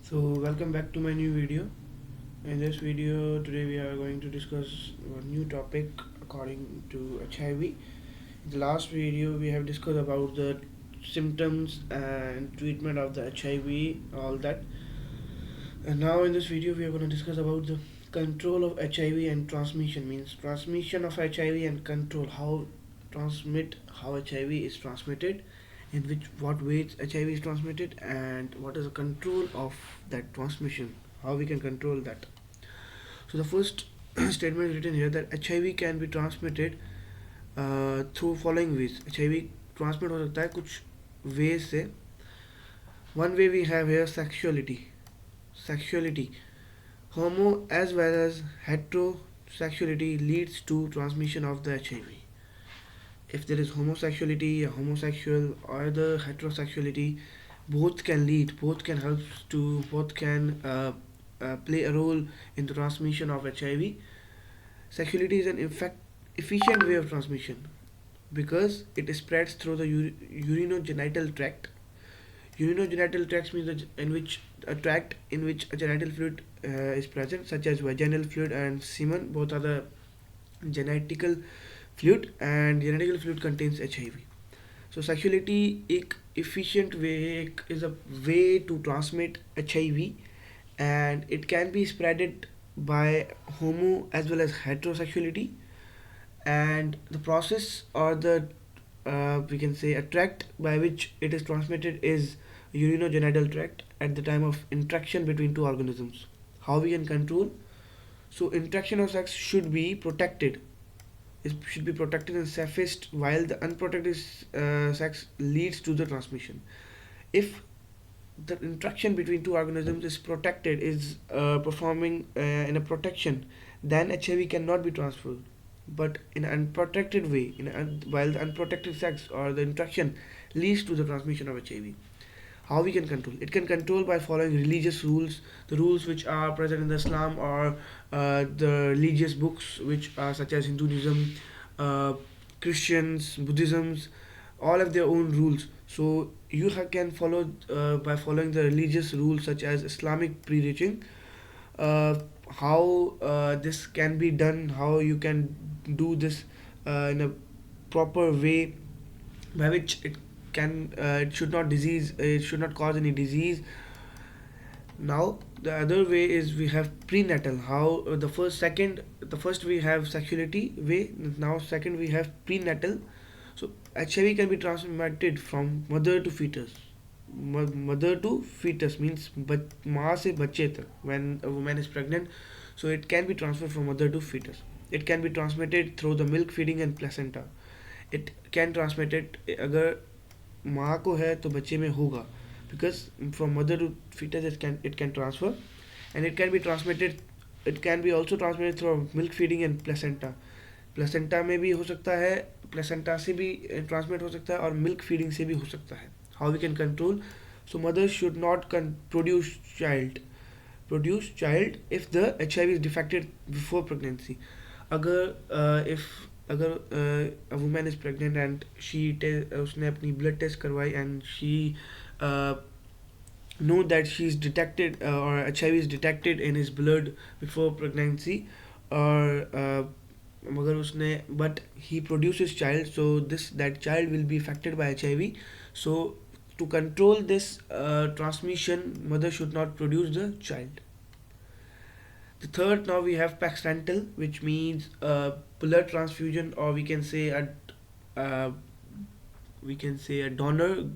So welcome back to my new video. In this video today we are going to discuss a new topic according to HIV. In the last video we have discussed about the symptoms and treatment of the HIV, all that. And now in this video we are going to discuss about the control of HIV and transmission, means transmission of HIV and control, how HIV is transmitted, in which what ways HIV is transmitted, and what is the control of that transmission, how we can control that. So the first statement is written here that HIV can be transmitted through following ways. HIV transmit हो सकता है कुछ ways से. One way we have here sexuality. Homo as well as heterosexuality leads to transmission of the HIV. If there is homosexuality, a homosexual or the heterosexuality, both can help to, both can play a role in the transmission of HIV. Sexuality is an efficient way of transmission because it spreads through the urinogenital tract. Urinogenital tract means a tract in which a genital fluid is present, such as vaginal fluid and semen. Both are the genetical fluid, and genetical fluid contains HIV. So sexuality एक efficient way, is a way to transmit HIV, and it can be spreaded by homo as well as heterosexuality. And the process, or the we can say a tract by which it is transmitted, is urinogenital tract at the time of interaction between two organisms. How we can control? So interaction of sex should be protected. It should be protected and safest, while the unprotected sex leads to the transmission. If the interaction between two organisms is protected, is performing in a protection, then HIV cannot be transferred. But in an unprotected way, while the unprotected sex or the interaction leads to the transmission of HIV. How we can control? It can control by following religious rules, the rules which are present in the Islam, or the religious books which are such as Hinduism, uh, Christians, Buddhisms, all have their own rules. So you can follow by following the religious rules such as Islamic preaching. How this can be done, how you can do this in a proper way, by which it should not cause any disease. Now the other way is we have prenatal. How the first we have sexuality way, now second we have prenatal. So HIV can be transmitted from mother to fetus. Mother to fetus means माँ से बच्चे तक, when a woman is pregnant, so it can be transferred from mother to fetus. It can be transmitted through the milk feeding and placenta. It can transmitted, अगर माँ को है तो बच्चे में होगा, because from mother to fetus it can transfer. And it can be also transmitted through milk feeding and placenta. Placenta में भी हो सकता है, प्लेसेंटा से भी ट्रांसमिट हो सकता है, और मिल्क फीडिंग से भी हो सकता है. How we can control? So mother should not produce child if the HIV is defected before pregnancy. अगर a women is pregnant and उसने अपनी ब्लड टेस्ट करवाई, and she know that she is detected, or HIV is detected in his blood before pregnancy, or मगर उसने but he produces child, so that child will be affected by HIV. So to control this transmission, mother should not produce the child. The third, now we have parental, which means blood transfusion, or uh, we can say a donor,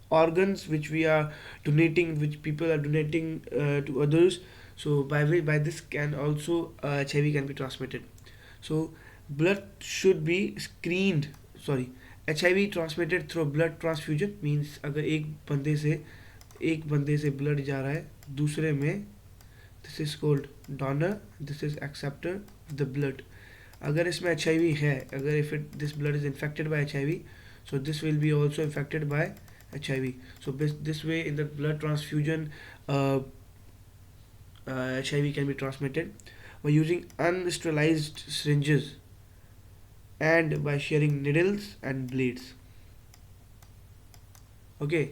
organs which we are donating, which people are donating to others. So by this can also HIV can be transmitted. So blood should be screened. Sorry, HIV transmitted through blood transfusion means अगर एक बंदे से blood जा रहा है दूसरे में, this is called donor, this is acceptor of the blood. अगर इसमें HIV है, अगर this blood is infected by HIV, so this will be also infected by HIV. So this way, in the blood transfusion, HIV can be transmitted by using unsterilized syringes and by sharing needles and blades. Okay,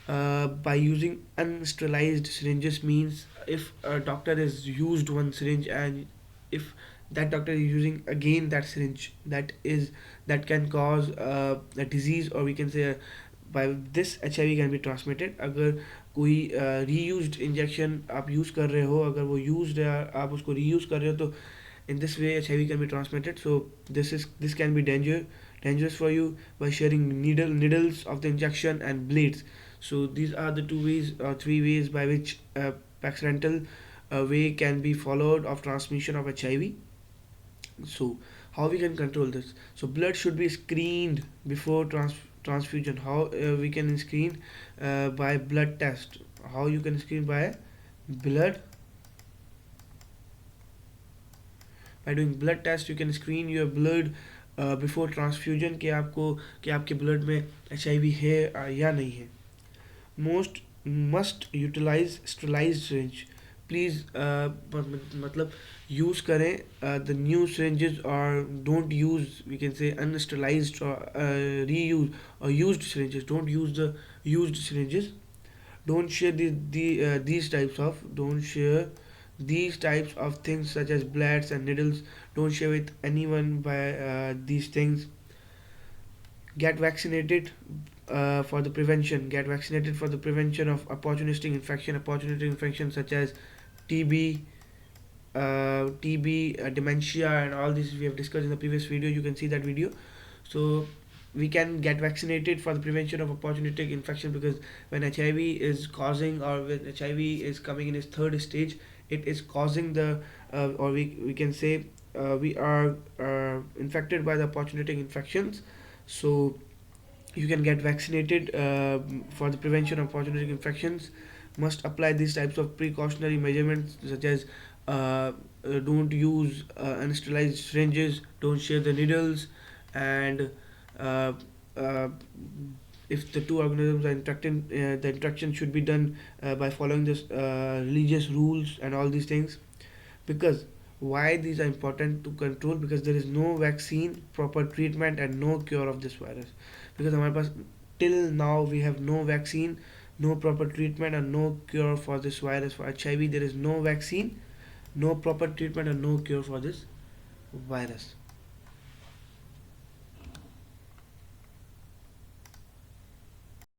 by using unsterilized syringes means if a doctor has used one syringe and if that doctor is using again that syringe, that can cause a disease, or we can say by this HIV can be transmitted. अगर कोई reused injection आप use कर रहे हो, अगर वो used है आप उसको reuse कर रहे हो, तो in this way HIV can be transmitted. So this can be dangerous for you by sharing needles of the injection and blades. So these are the two ways or three ways by which accidental way can be followed of transmission of HIV. So how we can control this? So blood should be screened before transfusion. How we can screen by blood test? How you can screen by blood? By doing blood test you can screen your blood before transfusion कि आपको कि आपके blood में HIV है या नहीं है. Most must utilize sterilized syringe. Please मतलब use करें the new syringes, or don't use, we can say, unsterilized or reuse or used syringes. Don't use the used syringes. Don't share these types of don't share these types of things such as bloods and needles. Don't share with anyone by these things. Get vaccinated for the prevention. Get vaccinated for the prevention of opportunistic infection such as TB, dementia, and all this we have discussed in the previous video. You can see that video. So we can get vaccinated for the prevention of opportunistic infection, because when HIV is causing, or when HIV is coming in its third stage, it is causing the or we can say we are infected by the opportunistic infections. So you can get vaccinated for the prevention of opportunistic infections. Must apply these types of precautionary measurements such as don't use unsterilized syringes, don't share the needles, and uh, uh, if the two organisms are interacting, the interaction should be done by following this religious rules and all these things. Because why these are important to control? Because there is no vaccine, proper treatment, and no cure of this virus. Because हमारे पास till now we have no vaccine, no proper treatment, and no cure for this virus. For HIV there is no vaccine, no proper treatment, and no cure for this virus.